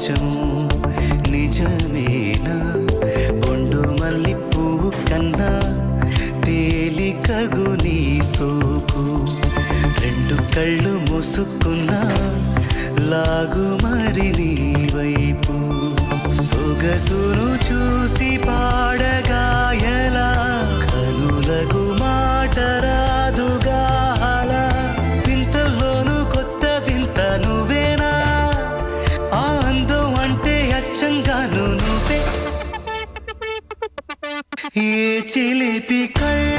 సహజము నిజమేనా బొండు మల్లి పువ్వు కన్నా తేలికగు నీ సోకు రెండు కళ్ళు మూసుకున్నా లాగు మరి నీ వైపు సొగసును చూసి పాడగా ఎలా కనులకు మాట రాదుగా అలా వింతల్లోనూ కొత్త వింత నువ్వేనా ఆ అందం అంటే అచ్చంగాను నువ్వే ఏ చిలిపి కళ్ళ